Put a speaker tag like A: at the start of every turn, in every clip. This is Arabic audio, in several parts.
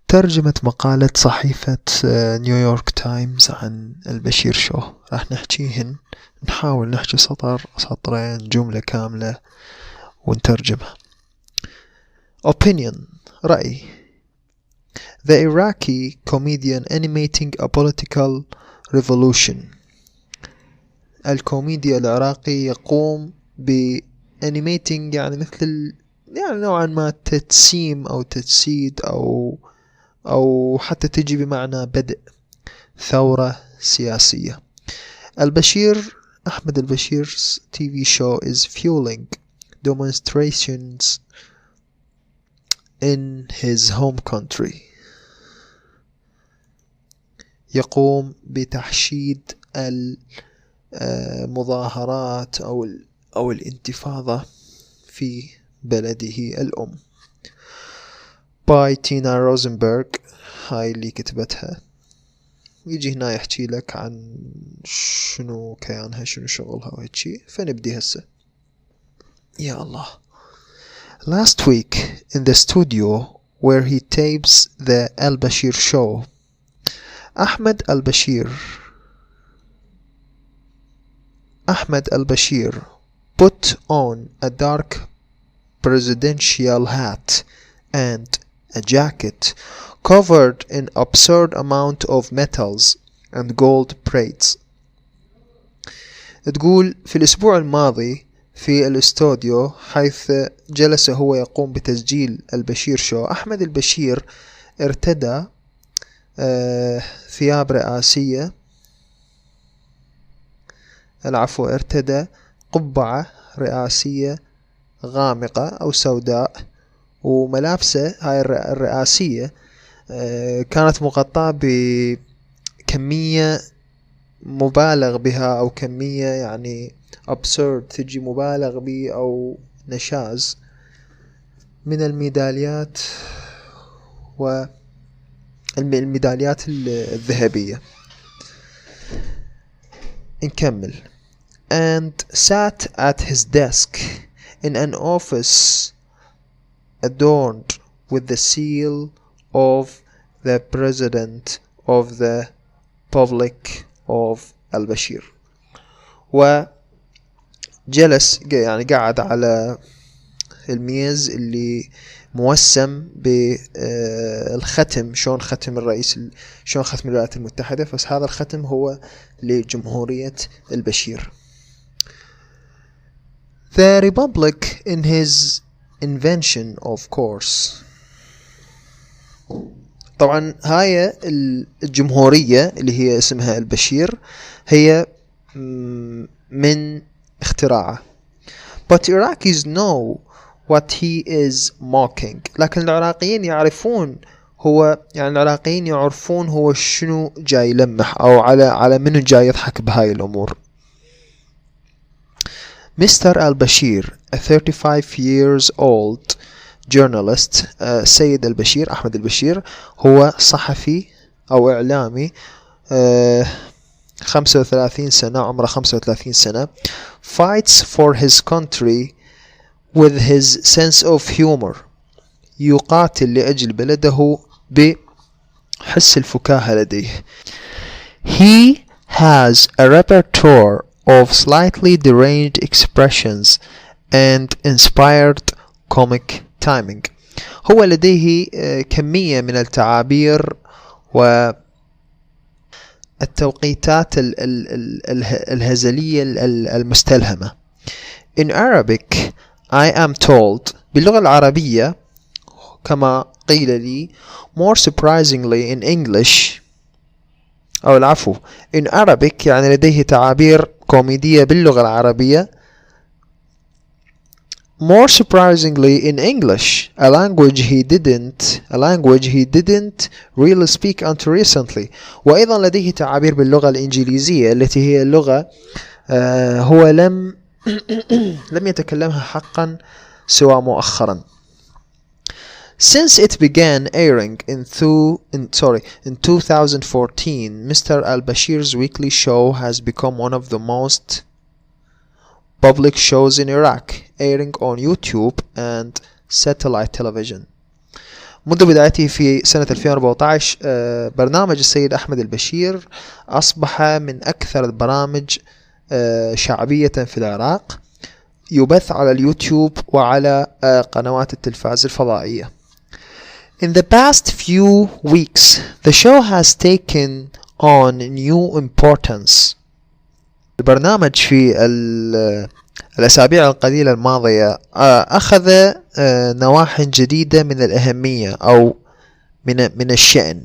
A: ترجمة مقالة صحيفة نيويورك تايمز عن البشير شو. راح نحكيهن، نحاول نحكي سطر سطرين جملة كاملة ونترجمها. Opinion رأي. The Iraqi comedian animating a political revolution. الكوميديا العراقي يقوم animating يعني مثل يعني نوعا ما تجسيم أو تجسيد أو حتى تجي بمعنى بدء ثورة سياسية. البشير أحمد البشير's TV show is fueling demonstrations in his home country. يقوم بتحشيد المظاهرات أو الانتفاضة في بلده الأم. باي تينا روزنبرغ، هاي اللي كتبتها. يجي هنا يحكي لك عن شنو كيانها، شنو شغلها وهيك. فنبدي هسه. يا الله. Last week in the studio where he tapes the البشير show, أحمد البشير put on a dark presidential hat and a jacket covered in absurd amount of metals and gold plates. تقول في الأسبوع الماضي في الاستوديو حيث جلس هو يقوم بتسجيل البشير شو، أحمد البشير ارتدى ثياب رئاسية، ارتدى قبعة رئاسية غامقة أو سوداء، وملابسه هاي الرئاسية كانت مغطاة بكمية مبالغ بها أو كمية يعني absurd تجي مبالغ به أو نشاز من الميداليات والميداليات الذهبية. نكمل. And sat at his desk in an office adorned with the seal of the President of the Republic of البشير. وجلس يعني قاعد على الميز اللي موسم بالختم، شلون ختم الرئيس، شلون ختم الولايات المتحدة، بس هذا الختم هو لجمهورية البشير. The Republic in his invention of course. طبعا هاي الجمهورية اللي هي اسمها البشير هي من اختراعه. But Iraqis know what he is mocking. لكن العراقيين يعرفون هو شنو جاي يلمح أو على منو جاي يضحك بهاي الأمور. Mr. البشير a 35 years old journalist. سيد البشير أحمد البشير هو صحفي أو إعلامي 35 سنة، عمره 35 سنة. fights for his country with his sense of humor. يقاتل لأجل بلده بحس الفكاهة لديه. He has a repertoire of slightly deranged expressions and inspired comic timing. هو لديه كمية من التعابير والتوقيتات الهزلية المستلهمة. In Arabic I am told، باللغة العربية كما قيل لي، more surprisingly in English، أو العفو in Arabic يعني لديه تعابير كوميدية باللغة العربية. more surprisingly in English, a language he didn't really speak until recently. وأيضا لديه تعابير باللغة الإنجليزية التي هي اللغة هو لم يتكلمها حقا سوى مؤخرا. Since it began airing in 2014, Mr. al-Bashir's weekly show has become one of the most public shows in Iraq, airing on YouTube and satellite television. منذ بدايته في سنة 2014 برنامج السيد أحمد البشير أصبح من أكثر البرامج شعبية في العراق، يبث على اليوتيوب وعلى قنوات التلفاز الفضائية. In the past few weeks, the show has taken on new importance. البرنامج في الأسابيع القليلة الماضية أخذ نواحٍ جديدة من الأهمية أو من الشأن.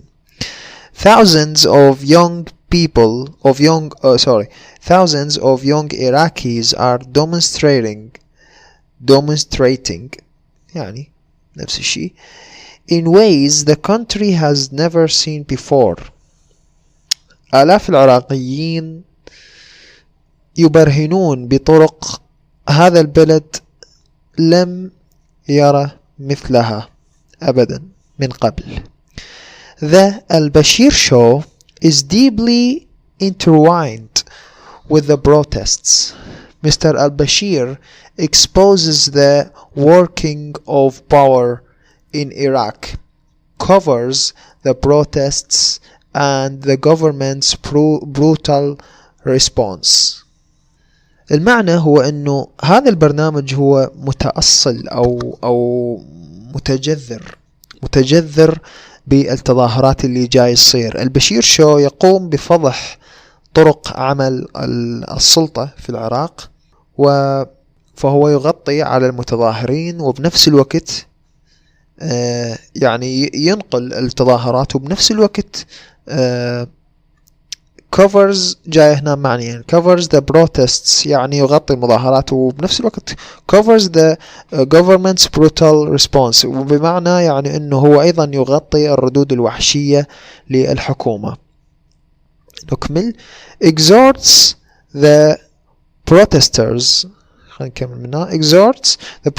A: Thousands of young Iraqis are demonstrating يعني نفس الشيء in ways the country has never seen before. آلاف العراقيين يبرهنون بطرق هذا البلد لم يرى مثلها أبدا من قبل. The البشير show is deeply intertwined with the protests. Mr. البشير exposes the working of power in Iraq, covers the protests and the government's brutal response. المعنى هو أنه هذا البرنامج هو متأصل أو متجذر بالتظاهرات اللي جاي تصير. البشير شو يقوم بفضح طرق عمل السلطة في العراق، فهو يغطي على المتظاهرين وبنفس الوقت يعني ينقل التظاهرات، وبنفس الوقت covers جاي هنا معنيين covers the protests يعني يغطي المظاهرات، وبنفس الوقت covers the government's brutal response وبمعنى يعني انه هو ايضا يغطي الردود الوحشية للحكومة. نكمل. exhorts the protesters خلينا نكمل منها exhorts the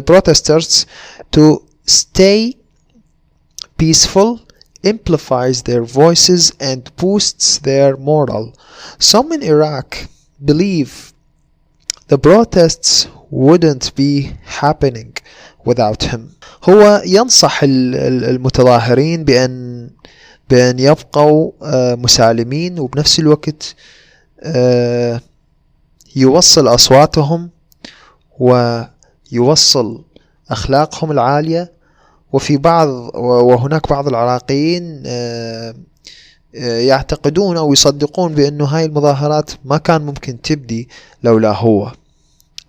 A: protesters to stay peaceful, amplifies their voices and boosts their morale. Some in Iraq believe the protests wouldn't be happening without him. هو ينصح المتظاهرين بأن يبقوا مسالمين، وبنفس الوقت يوصل أصواتهم ويوصل أخلاقهم العالية. وهناك بعض العراقيين يعتقدون أو يصدقون بأنه هاي المظاهرات ما كان ممكن تبدي لولا هو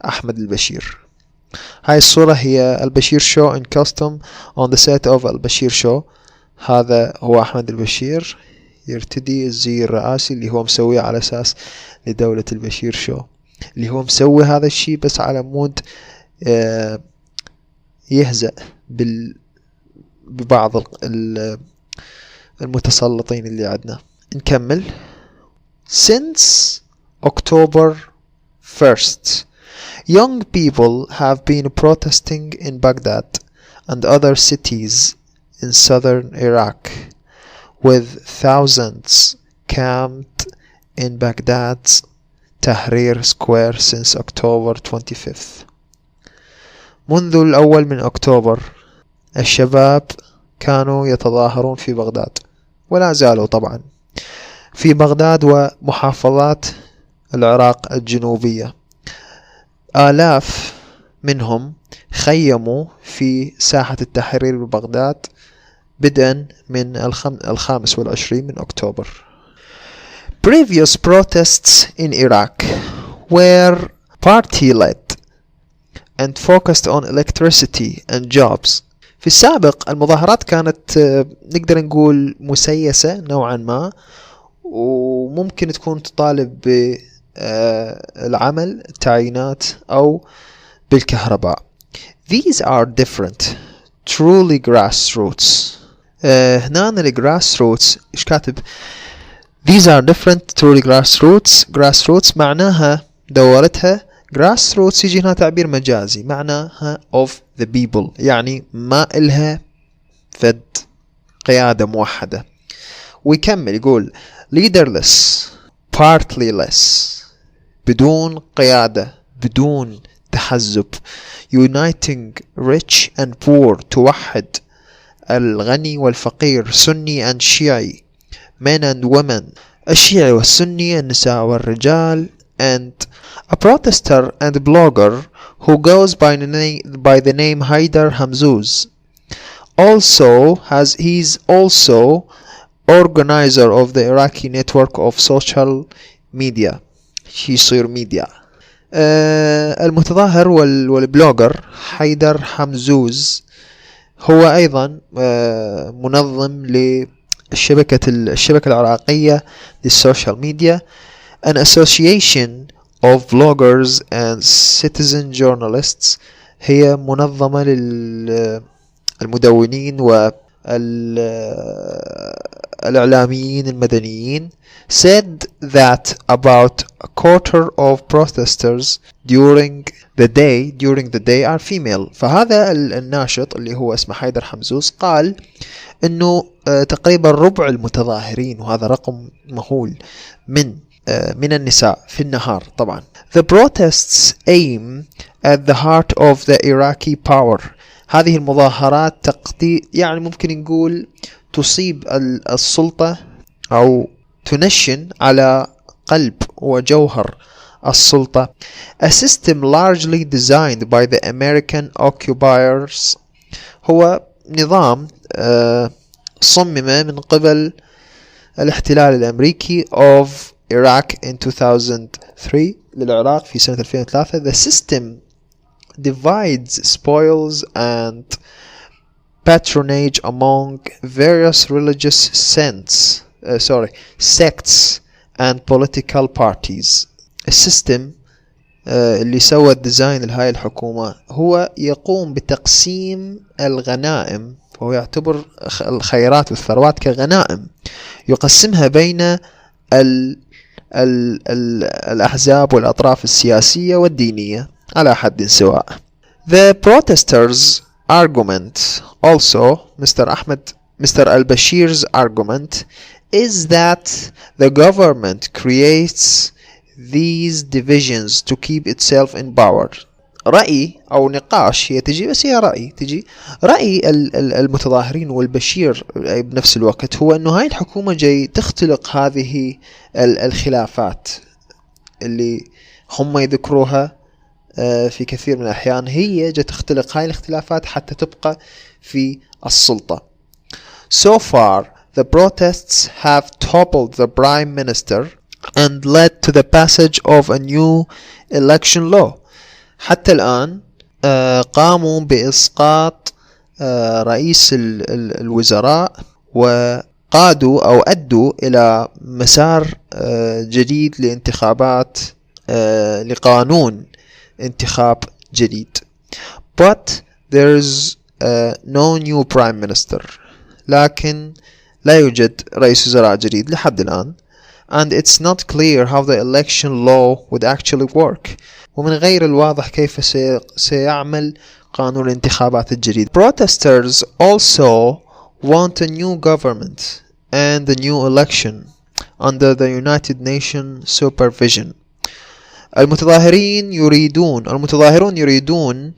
A: أحمد البشير. هاي الصورة هي البشير show in costume on the set of البشير show. هذا هو أحمد البشير يرتدي الزي الرئاسي اللي هو مسويه على أساس لدولة البشير show، اللي هو مسوي هذا الشيء بس على مود يهزأ ببعض المتسلطين اللي عندنا. نكمل. Since October 1st, young people have been protesting in Baghdad and other cities in southern Iraq, with thousands camped in Baghdad's Tahrir Square since October 25th. منذ الأول من أكتوبر الشباب كانوا يتظاهرون في بغداد، ولا زالوا طبعا في بغداد ومحافظات العراق الجنوبية. آلاف منهم خيموا في ساحة التحرير ببغداد بدءا من 25 من أكتوبر. Previous protests in Iraq were party-led and focused on electricity and jobs. في السابق المظاهرات كانت نقدر نقول مسيسة نوعا ما، وممكن تكون تطالب بالعمل، التعيينات أو بالكهرباء. These are different, truly grassroots. هنا الgrassroots إيش كاتب؟ These are different, truly grassroots. Grassroots معناها دورتها، grassroots يجي هنا تعبير مجازي معناها of the people، يعني ما إلها فد قيادة موحدة. ويكمل يقول leaderless, partyless بدون قيادة، بدون تحزب. uniting rich and poor توحد الغني والفقير، سني and شيعي، men and women، الشيعي والسني، النساء والرجال، and a protester and blogger who goes by the name Haidar Hamzouz. He's also organizer of the Iraqi network of social media. يصير ميديا. المتظاهر والبلوجر حيدر حمزوز هو أيضا منظم الشبكة العراقية للسوشيال ميديا، an association of bloggers and citizen journalists. هي منظمة للمدونين والإعلاميين المدنيين. said that about a quarter of protesters during the day are female. فهذا الناشط اللي هو اسمه حيدر حمزوز قال انه تقريبا ربع المتظاهرين، وهذا رقم مهول، من النساء في النهار طبعا. The protests aim at the heart of the Iraqi power. هذه المظاهرات يعني ممكن نقول تصيب السلطة أو تنشن على قلب وجوهر السلطة. A system largely designed by the American occupiers. هو نظام صمم من قبل الاحتلال الأمريكي of Iraq in 2003 للعراق في سنة 2003. The system divides spoils and patronage among various religious sects and political parties. السيستم اللي سوى الديزاين لهاي الحكومة هو يقوم بتقسيم الغنائم، فهو يعتبر الخيرات والثروات كغنائم، يقسمها بين الأحزاب والأطراف السياسية والدينية على حد سواء. The protesters' argument also, Mr. البشير's argument is that the government creates these divisions to keep itself in power. رأي أو نقاش هي تجي، بس هي رأي المتظاهرين والبشير بنفس الوقت هو أنه هاي الحكومة جاي تختلق هذه الخلافات اللي هم يذكروها في كثير من الأحيان. هي جاي تختلق هاي الاختلافات حتى تبقى في السلطة. So far, the protests have toppled the prime minister and led to the passage of a new election law. حتى الآن قاموا بإسقاط رئيس الوزراء وقادوا أو أدوا إلى مسار جديد لانتخابات، لقانون انتخاب جديد. But there is no new prime minister. لكن لا يوجد رئيس وزراء جديد لحد الآن. And it's not clear how the election law would actually work. ومن غير الواضح كيف سيعمل قانون الانتخابات الجديد. Protesters also want a new government and a new election under the United Nations supervision. المتظاهرون يريدون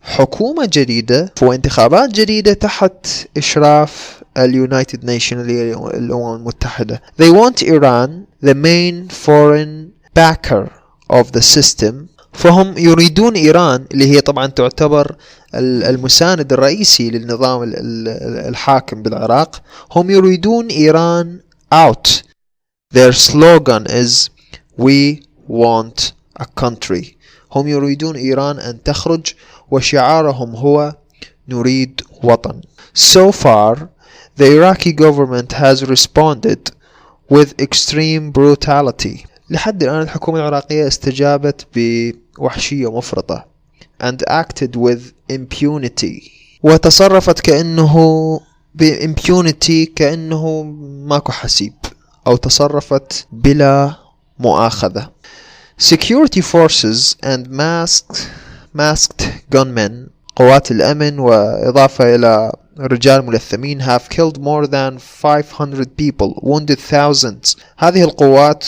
A: حكومة جديدة وانتخابات جديدة تحت إشراف اليونايتد نيشن الأمم المتحدة. They want Iran, the main foreign backer of the system. فهم يريدون إيران اللي هي طبعا تعتبر المساند الرئيسي للنظام الحاكم بالعراق. هم يريدون إيران out. Their slogan is we want a country. هم يريدون إيران أن تخرج وشعارهم هو نريد وطن. So far, the Iraqi government has responded with extreme brutality. لحد الآن الحكومة العراقية استجابت بوحشية مفرطة and acted with impunity. وتصرفت كأنه impunity كأنه ماكو حسيب، أو تصرفت بلا مؤاخذة. Security forces and masked gunmen، قوات الأمن وإضافة إلى رجال ملثمين have killed more than 500 people, wounded thousands. هذه القوات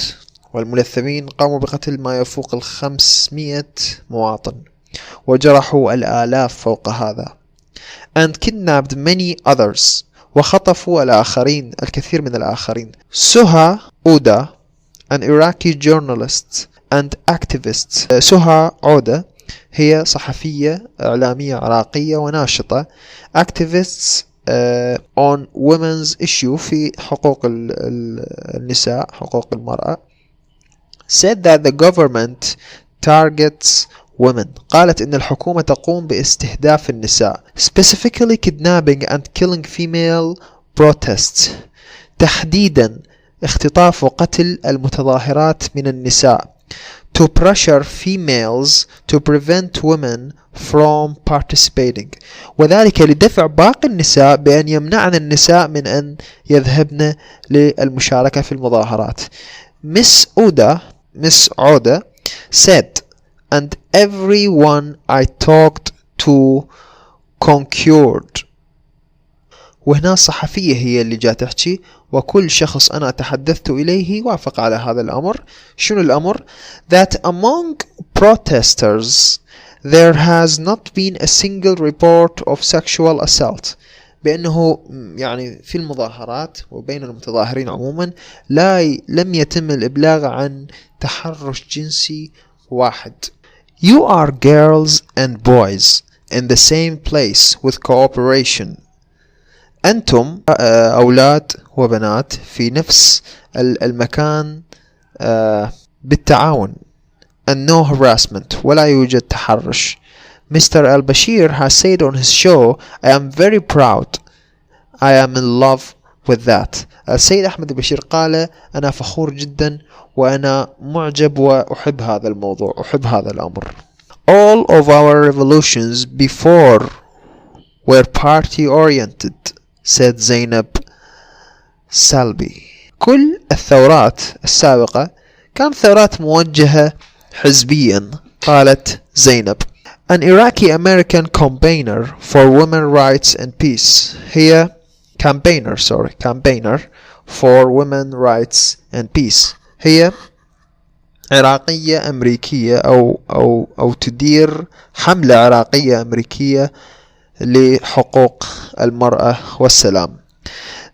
A: والملثمين قاموا بقتل ما يفوق 500 مواطن وجرحوا الآلاف فوق هذا. and kidnapped many others. وخطفوا الكثير من الآخرين. سهى أودا, an Iraqi journalist and activist. سهى أودا هي صحفية إعلامية عراقية وناشطة. activists on women's issue, في حقوق النساء, حقوق المرأة. said that the government targets women. قالت إن الحكومة تقوم باستهداف النساء. specifically kidnapping and killing female protests. تحديدا اختطاف وقتل المتظاهرات من النساء. to pressure females to prevent women from participating. وذلك لدفع باقي النساء بأن يمنعن النساء من أن يذهبن للمشاركة في المظاهرات. Miss عودة said, and everyone I talked to concurred. وهنا الصحفية هي اللي جات تحكي, وكل شخص أنا تحدثت إليه وافق على هذا الأمر. شنو الأمر؟ that among protesters there has not been a single report of sexual assault. بأنه يعني في المظاهرات وبين المتظاهرين عموما لم يتم الإبلاغ عن تحرش جنسي واحد. You are girls and boys in the same place with cooperation. أنتم أولاد وبنات في نفس المكان بالتعاون. and no harassment, ولا يوجد تحرش. Mr. البشير has said on his show, I am very proud. I am in love with that. السيد أحمد البشير قال أنا فخور جدا وأنا معجب وأحب هذا الموضوع, أحب هذا الأمر. All of our revolutions before were party oriented, said زينب سالبي. كل الثورات السابقة كانت ثورات موجهة حزبيا, قالت زينب. An Iraqi American campaigner for women's rights and peace. هي campaigner for women's rights and peace. هي عراقية أمريكية أو تدير حملة عراقية أمريكية لحقوق المرأة والسلام.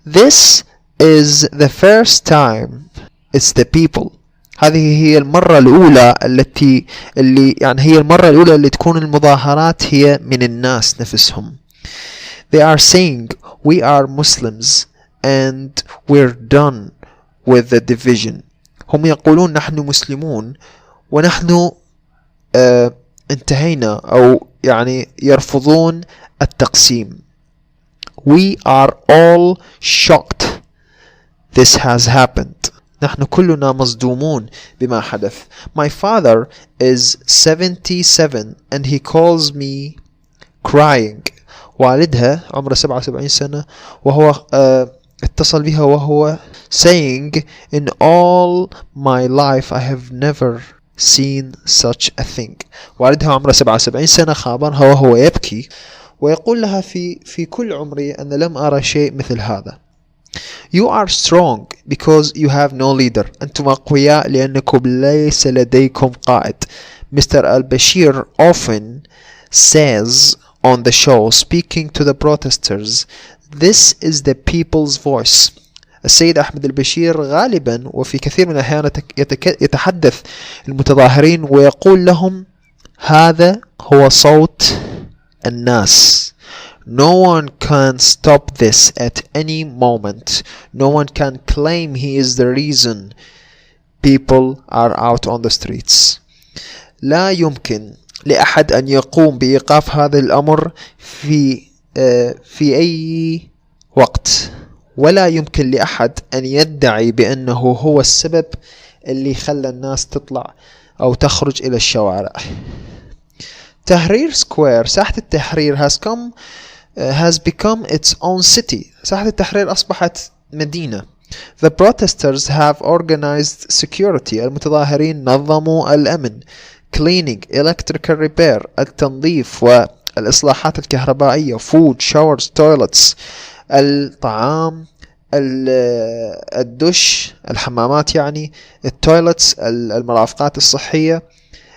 A: This is the first time it's the people. هذه هي المرة الأولى هي المرة الأولى اللي تكون المظاهرات هي من الناس نفسهم. They are saying we are Muslims and we're done with the division. هم يقولون نحن مسلمون ونحن انتهينا, أو يعني يرفضون التقسيم. We are all shocked this has happened. نحن كلنا مصدومون بما حدث. My father is 77 and he calls me crying. والدها عمره 77 سنة وهو اتصل بها وهو saying in all my life I have never seen such a thing. والدها عمره 77 سنة خابرها وهو يبكي ويقول لها في كل عمري أن لم أرى شيء مثل هذا. You are strong because you have no leader. أنتم أقوياء لأنكم ليس لديكم قائد. Mr. البشير often says on the show, speaking to the protesters, this is the people's voice. السيد أحمد البشير غالبا وفي كثير من الأحيان يتحدث المتظاهرين ويقول لهم هذا هو صوت الناس. No one can stop this at any moment. No one can claim he is the reason people are out on the streets. لا يمكن لأحد أن يقوم بإيقاف هذا الأمر في أي وقت, ولا يمكن لأحد أن يدعي بأنه هو السبب اللي خلى الناس تطلع أو تخرج إلى الشوارع. تحرير سكوير, ساحة التحرير has become its own city. ساحة التحرير أصبحت مدينة. The protesters have organized security. المتظاهرين نظموا الأمن. Cleaning, electrical repair, التنظيف والإصلاحات الكهربائية. Food, showers, toilets, الطعام, الدش, الحمامات يعني, التويلتس, المرافقات الصحية,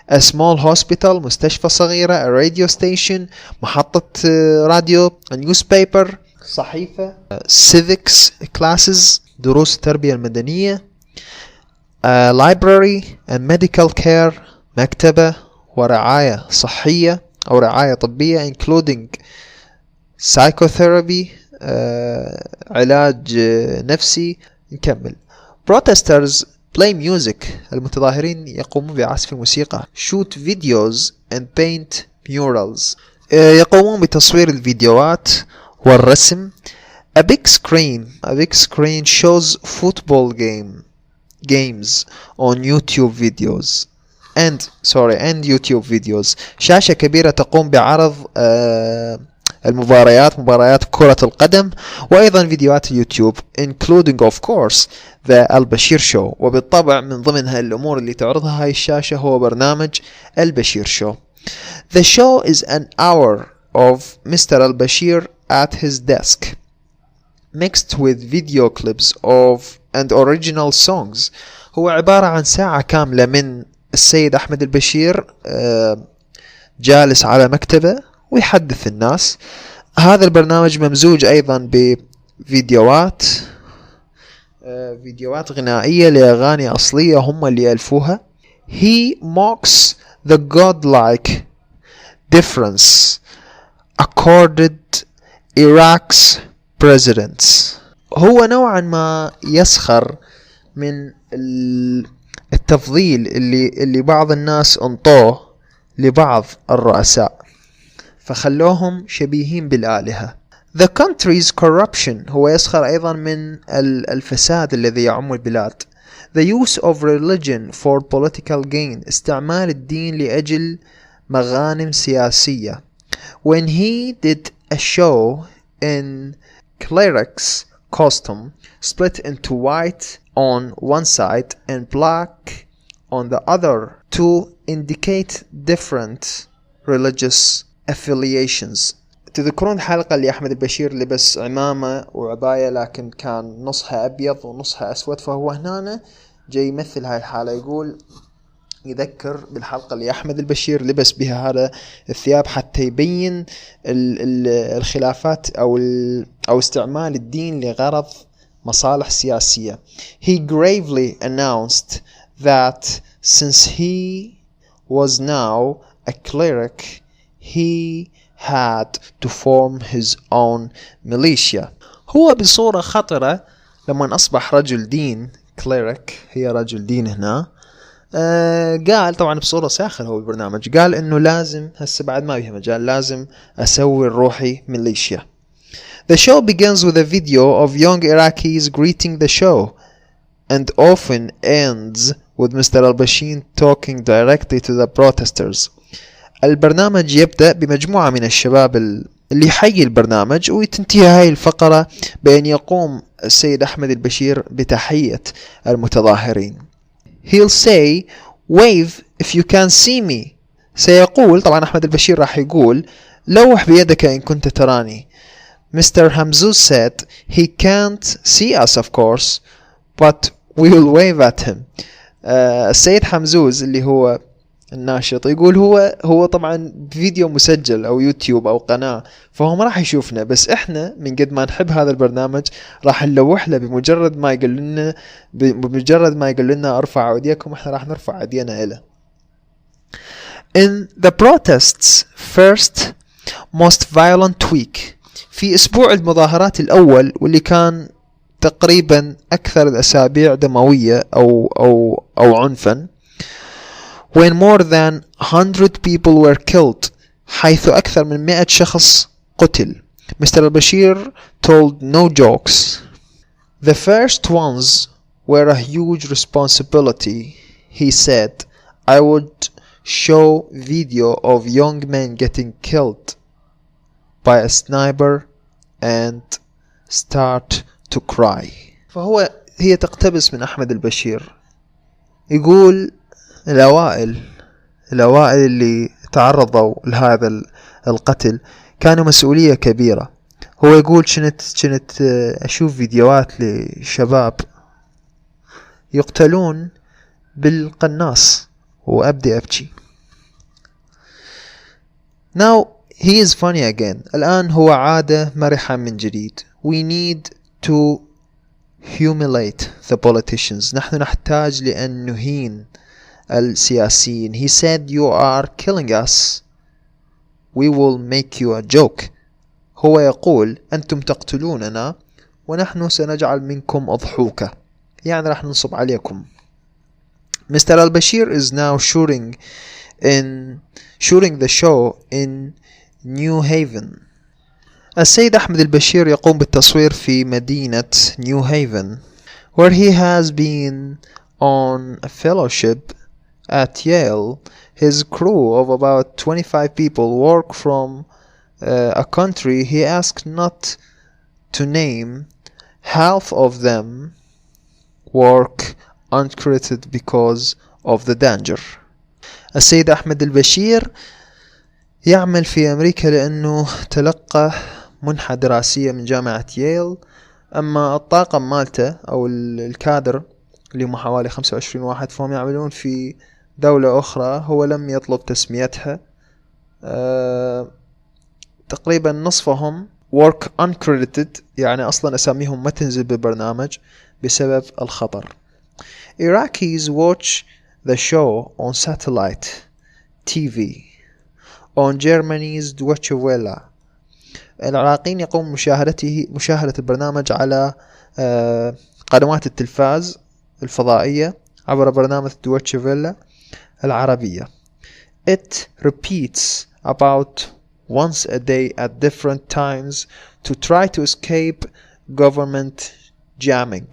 A: a small hospital مستشفى صغيرة, a radio station محطة راديو, a newspaper صحيفة, civics classes دروس التربية المدنية, a library, a medical care مكتبة ورعاية صحية أو رعاية طبية, including psychotherapy علاج نفسي. نكمل. protesters play music المتظاهرين يقومون بعزف الموسيقى, shoot videos and paint murals يقومون بتصوير الفيديوهات والرسم. a big screen shows football games on YouTube videos and YouTube videos. شاشة كبيرة تقوم بعرض مباريات كرة القدم وأيضا فيديوهات اليوتيوب, including of course the البشير show. وبالطبع من ضمنها الأمور اللي تعرضها هاي الشاشة هو برنامج البشير show. The show is an hour of Mr. البشير at his desk mixed with video clips of and original songs. هو عبارة عن ساعة كاملة من السيد أحمد البشير جالس على مكتبه ويحدث الناس. هذا البرنامج ممزوج أيضا بفيديوهات غنائية لأغاني أصلية هم اللي يألفوها. He mocks the godlike difference accorded Iraq's presidents. هو نوعا ما يسخر من التفضيل اللي بعض الناس انطوه لبعض الرؤساء فخلوهم شبيهين بالآلهة. The country's corruption هو يسخر أيضا من الفساد الذي يعم البلاد. The use of religion for political gain استعمال الدين لأجل مغانم سياسية. When he did a show in cleric's costume split into white on one side and black on the other to indicate different religious affiliations. تذكرون الحلقة اللي أحمد البشير لبس عمامة وعباية لكن كان نصها أبيض ونصها أسود, فهو هنا جاي يمثل هاي الحالة, يقول يذكر بالحلقة اللي أحمد البشير لبس بها هذا الثياب حتى يبين الخلافات أو استعمال الدين لغرض مصالح سياسية. He gravely announced that since he was now a cleric he had to form his own militia. هو بصورة خطرة لما أصبح رجل دين, cleric هي رجل دين هنا, قال طبعا بصورة ساخرة هو البرنامج, قال إنه لازم هسه بعد ما بيها مجال لازم أسوي روحي ميليشيا. The show begins with a video of young Iraqis greeting the show and often ends with Mr. البشير talking directly to the protesters. البرنامج يبدأ بمجموعة من الشباب اللي يحيي البرنامج وتنتهي هاي الفقرة بأن يقوم السيد أحمد البشير بتحية المتظاهرين. He'll say wave if you can see me. سيقول طبعا أحمد البشير راح يقول لوح بيدك إن كنت تراني. Mr. Hamzouz said he can't see us of course but we will wave at him. السيد حمزوز اللي هو الناشط يقول هو طبعا فيديو مسجل او يوتيوب او قناة فهو ما راح يشوفنا, بس احنا من قد ما نحب هذا البرنامج راح نلوح له بمجرد ما يقول لنا ارفعوا ايديكم, احنا راح نرفع ايدينا له. In the protests first most violent week, في اسبوع المظاهرات الاول واللي كان تقريبا اكثر الاسابيع دموية او عنفا, when more than 100 people were killed, حيث أكثر من 100 شخص قتل. Mr. البشير told no jokes. The first ones were a huge responsibility. He said, I would show video of young men getting killed by a sniper and start to cry. هي تقتبس من أحمد البشير, يقول الأوائل اللي تعرضوا لهذا القتل كانوا مسؤولية كبيرة. هو يقول كنت أشوف فيديوهات لشباب يقتلون بالقناص وأبدي أبكي. Now he is funny again. الآن هو عادة مرحة من جديد. We need to humiliate the politicians. نحن نحتاج لأن نهين السياسيين. He said you are killing us. We will make you a joke. هو يقول أنتم تقتلوننا ونحن سنجعل منكم أضحوكة. يعني رح ننصب عليكم. Mr. البشير is now shooting the show in New Haven. السيد أحمد البشير يقوم بالتصوير في مدينة New Haven, where he has been on a fellowship at Yale. His crew of about 25 people work from a country he asked not to name. Half of them work uncredited because of the danger. السيد أحمد البشير يعمل في أمريكا لأنه تلقى منحة دراسية من جامعة ييل. أما الطاقم مالته أو الكادر اللي هم حوالي 25 واحد فهم يعملون في دولة أخرى هو لم يطلب تسميتها. تقريبا نصفهم work uncredited يعني أصلا أساميهم ما تنزل بالبرنامج بسبب الخطر. Iraqis watch the show on satellite TV on Germany's Deutsche Welle. العراقيين يقوم مشاهدة البرنامج على قنوات التلفاز الفضائية عبر برنامج Deutsche Welle العربية. It repeats about once a day at different times to try to escape government jamming.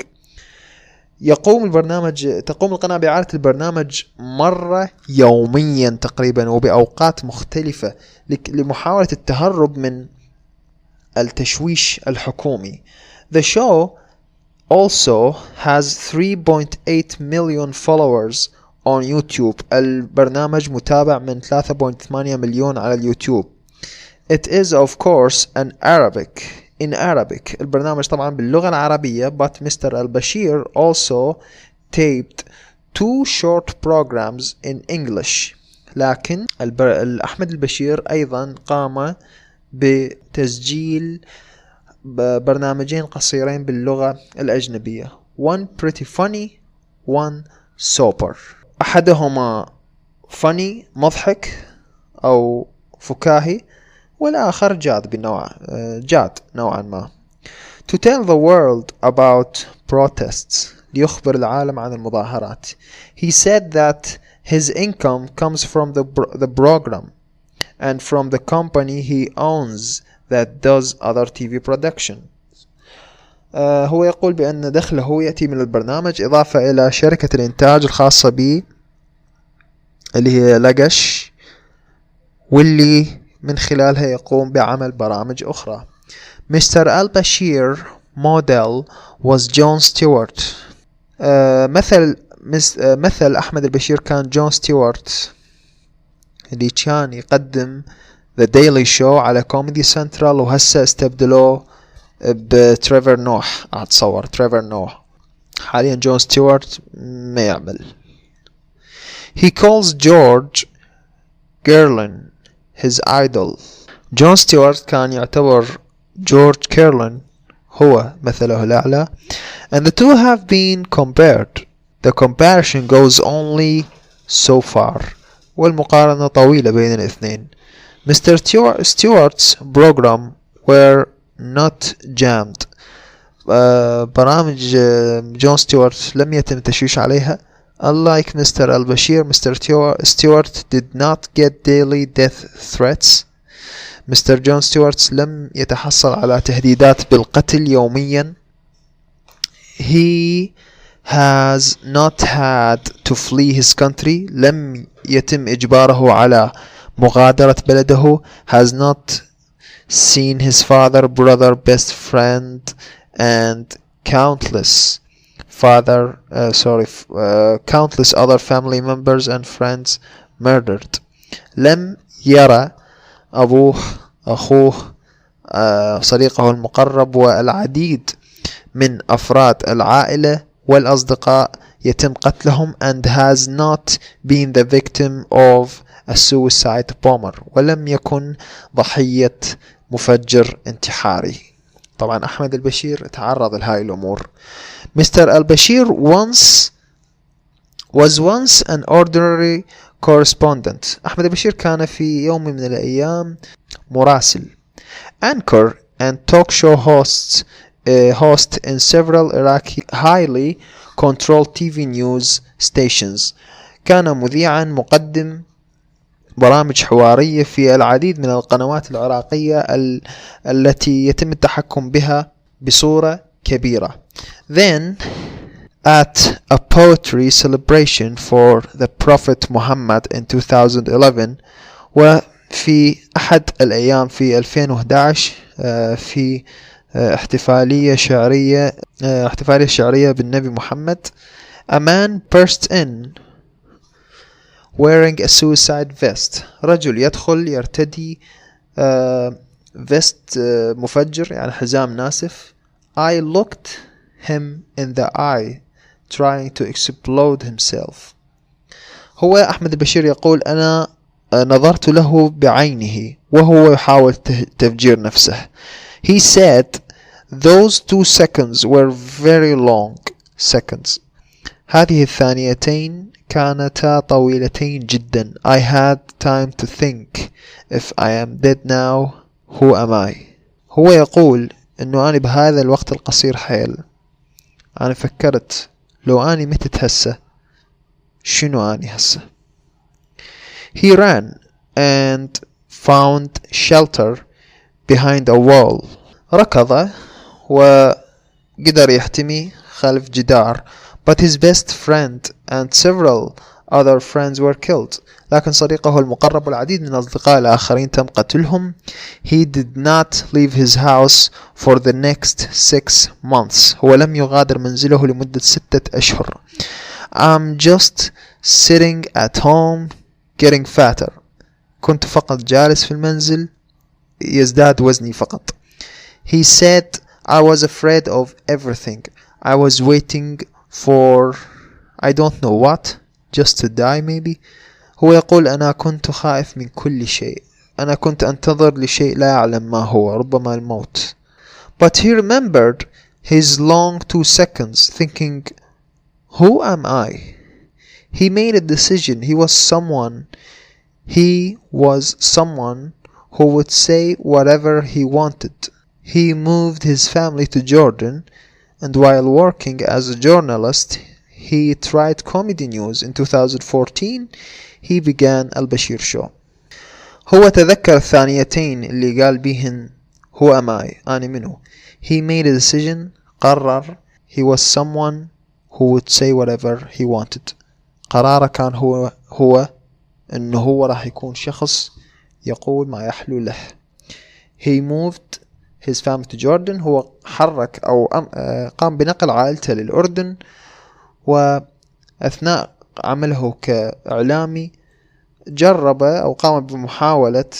A: تقوم القناة بإعادة البرنامج مرة يوميا تقريبا وبأوقات مختلفة لمحاولة التهرب من التشويش الحكومي. The show also has 3.8 million followers on YouTube. البرنامج متابع من 3.8 مليون على اليوتيوب. It is of course in Arabic. البرنامج طبعا باللغة العربية. But Mr. البشير also taped 2 short programs in English. لكن أحمد البشير أيضا قام بتسجيل برنامجين قصيرين باللغة الأجنبية. One pretty funny, one sober. أحدهما funny مضحك أو فكاهي والآخر جاد نوعا ما. To tell the world about protests. ليخبر العالم عن المظاهرات. He said that his income comes from the program and from the company he owns that does other TV production. هو يقول بأن دخله يأتي من البرنامج إضافة إلى شركة الإنتاج الخاصة به اللي هي لقش واللي من خلالها يقوم بعمل برامج أخرى. Mr. البشير model was Jon Stewart. مثل أحمد البشير كان جون ستيوارت اللي كان يقدم The Daily Show على كوميدي سنترال وهسه استبدلوه بتريفر نوح. أتصور تريفر نوح حاليا جون ستيوارت ما يعمل. He calls George Carlin his idol. جون ستيوارت كان يعتبر جورج كيرلين هو مثله الأعلى. And the two have been compared. The comparison goes only so far. والمقارنة طويلة بين الاثنين. Mr. Stewart's program were not jammed. برامج جون ستيوارت لم يتم تشويش عليها. Unlike Mr. البشير, Mr. Stewart did not get daily death threats. Mr. جون ستيوارت لم يتحصل على تهديدات بالقتل يوميا. He has not had to flee his country. لم يتم إجباره على مغادرة بلده. Has not seen his father, brother, best friend and countless other family members and friends murdered. لم يرى أبوه أخوه صديقه المقرب والعديد من أفراد العائلة والأصدقاء يتم قتلهم. And has not been the victim of السويسايد بومر ولم يكن ضحية مفجر انتحاري. طبعا أحمد البشير تعرض لهاي الأمور. مستر البشير was once an ordinary correspondent. أحمد البشير كان في يوم من الأيام مراسل anchor and talk show host in several Iraqi highly controlled TV news stations. كان مذيعا مقدم برامج حوارية في العديد من القنوات العراقية التي يتم التحكم بها بصورة كبيرة. Then at a poetry celebration for the Prophet Muhammad in 2011 وفي أحد الأيام في 2011 في احتفالية شعرية بالنبي محمد a man burst in wearing a suicide vest. رجل يدخل يرتدي vest مفجر يعني حزام ناسف. I looked him in the eye trying to explode himself. هو أحمد البشير يقول أنا نظرت له بعينه وهو يحاول تفجير نفسه. He said those 2 seconds were very long seconds. هذه الثانيتين كانتا طويلتين جدا. I had time to think if I am dead now who am I. هو يقول انه انا بهذا الوقت القصير حيل انا فكرت لو اني متت هسه شنو اني هسه. He ran and found shelter behind a wall. ركض وقدر يحتمي خلف جدار. But his best friend and several other friends were killed. لكن صديقه المقرب والعديد من الأصدقاء الآخرين تم قتلهم. He did not leave his house for the next 6 months. هو لم يغادر منزله لمدة 6 أشهر. I'm just sitting at home getting fatter. كنت فقط جالس في المنزل يزداد وزني فقط. He said I was afraid of everything. I was waiting for I don't know what, just to die maybe. هو يقول أنا كنت خائف من كل شيء. أنا كنت أنتظر لشيء لا أعلم ما هو، ربما الموت. But he remembered his long 2 seconds thinking, who am I? He made a decision. He was someone who would say whatever he wanted. He moved his family to Jordan, and while working as a journalist, he tried comedy news. In 2014, he began البشير show. هو تذكر الثانيتين اللي قال بيهن who am I؟ أنا منو. He made a decision. قرر. He was someone who would say whatever he wanted. قراره كان هو إنه هو راح يكون شخص يقول ما يحلو له. He moved his family to Jordan. هو حرك أو قام بنقل عائلته للأردن. وأثناء عمله كإعلامي جرب أو قام بمحاولة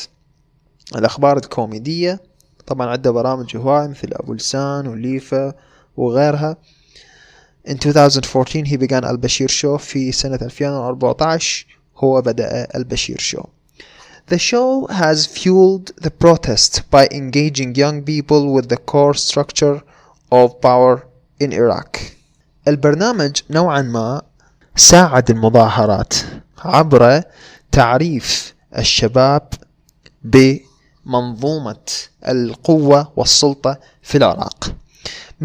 A: الأخبار الكوميدية. طبعا عنده برامج هواية مثل أبو لسان وليفة وغيرها. In 2014 he began البشير show. في سنة 2014 هو بدأ البشير show. The show has fueled the protest by engaging young people with the core structure of power in Iraq. البرنامج نوعا ما ساعد المظاهرات عبر تعريف الشباب بمنظومة القوة والسلطة في العراق.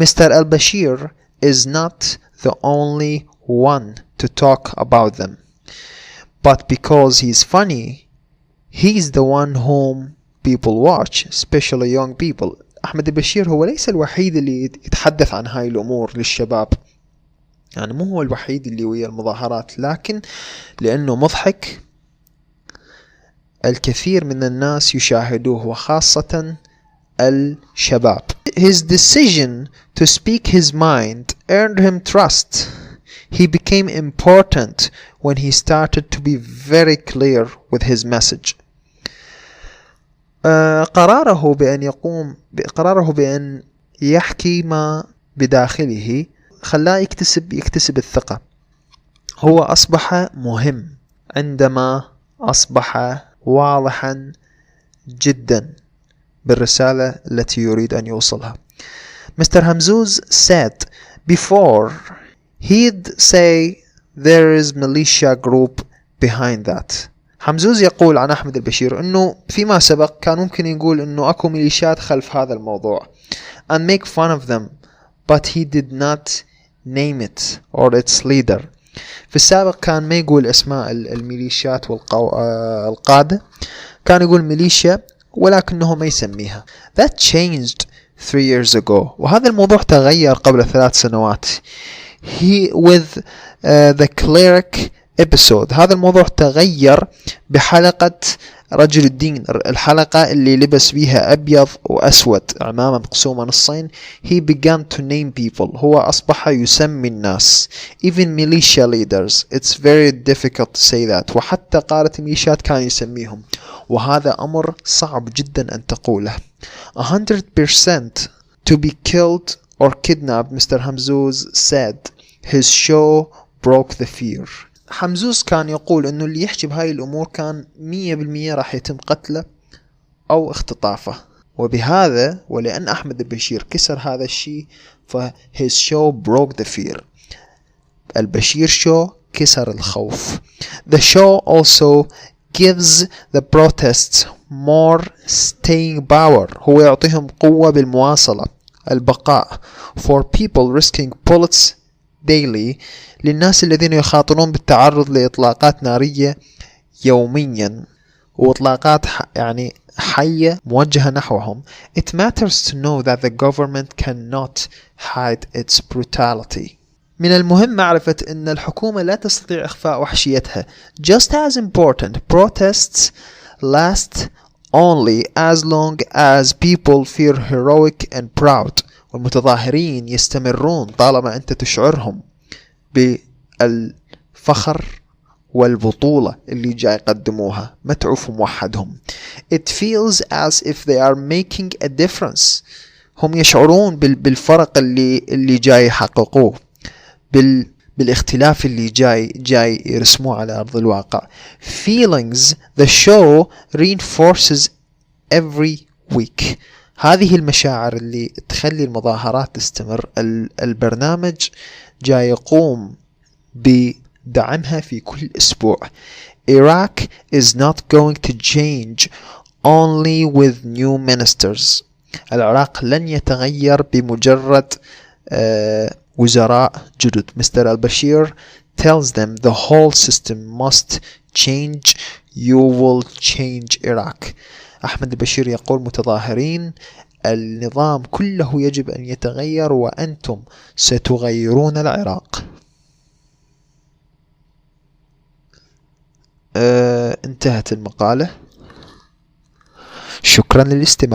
A: Mr. البشير is not the only one to talk about them, but because he's funny, he's the one whom people watch, especially young people. أحمد البشير هو ليس الوحيد اللي يتحدث عن هاي الأمور للشباب، يعني مو هو الوحيد اللي ويا المظاهرات، لكن لأنه مضحك الكثير من الناس يشاهدوه وخاصة الشباب. His decision to speak his mind earned him trust. He became important when he started to be very clear with his message. قراره بأن يحكي ما بداخله خلاه يكتسب الثقة. هو أصبح مهم عندما أصبح واضحا جدا بالرسالة التي يريد أن يوصلها. Mr. همزوز said before he'd say there is militia group behind that. همزوز يقول عن أحمد البشير أنه فيما سبق كان ممكن يقول أنه أكو ميليشيات خلف هذا الموضوع and make fun of them, but he did not name it or its leader. في السابق كان ما يقول اسماء الميليشيات والقادة، كان يقول ميليشيا ولكنه ما يسميها. That changed 3 years ago. وهذا الموضوع تغير قبل 3 سنوات. With the cleric episode. هذا الموضوع تغير بحلقة رجل الدين، الحلقة اللي لبس بيها أبيض وأسود عمامة مقسومة نصين. He began to name people. هو أصبح يسمي الناس. Even militia leaders. It's very difficult to say that. وحتى قادة الميليشيات كان يسميهم، وهذا أمر صعب جدا أن تقوله. 100% to be killed or kidnapped. Mr. همزوز said his show broke the fear. همزوز كان يقول انه اللي يحكي بهاي الامور كان 100% راح يتم قتله او اختطافه، وبهذا ولان احمد البشير كسر هذا الشيء ف his show broke the fear. البشير show كسر الخوف. The show also gives the protests more staying power. هو يعطيهم قوة بالمواصلة، البقاء. For people risking bullets daily. للناس الذين يخاطرون بالتعرض لإطلاقات نارية يوميا، وإطلاقات يعني حية موجهة نحوهم. It matters to know that the government cannot hide its brutality. من المهم معرفة أن الحكومة لا تستطيع إخفاء وحشيتها. Just as important, protests last only as long as people feel heroic and proud. والمتظاهرين يستمرون طالما أنت تشعرهم بالفخر والبطولة اللي جاي يقدموها، متعوف موحدهم. It feels as if they are making a difference. هم يشعرون بالفرق اللي جاي يحققوه، بالاختلاف اللي جاي يرسموه على أرض الواقع. Feelings the show reinforces every week. هذه المشاعر اللي تخلي المظاهرات تستمر. البرنامج جاي يقوم بدعمها في كل أسبوع. Iraq is not going to change only with new ministers. العراق لن يتغير بمجرد وزراء جدد. Mr. البشير tells them the whole system must change. You will change Iraq. أحمد البشير يقول متظاهرين النظام كله يجب أن يتغير وأنتم ستغيرون العراق. انتهت المقالة. شكرا للاستماع.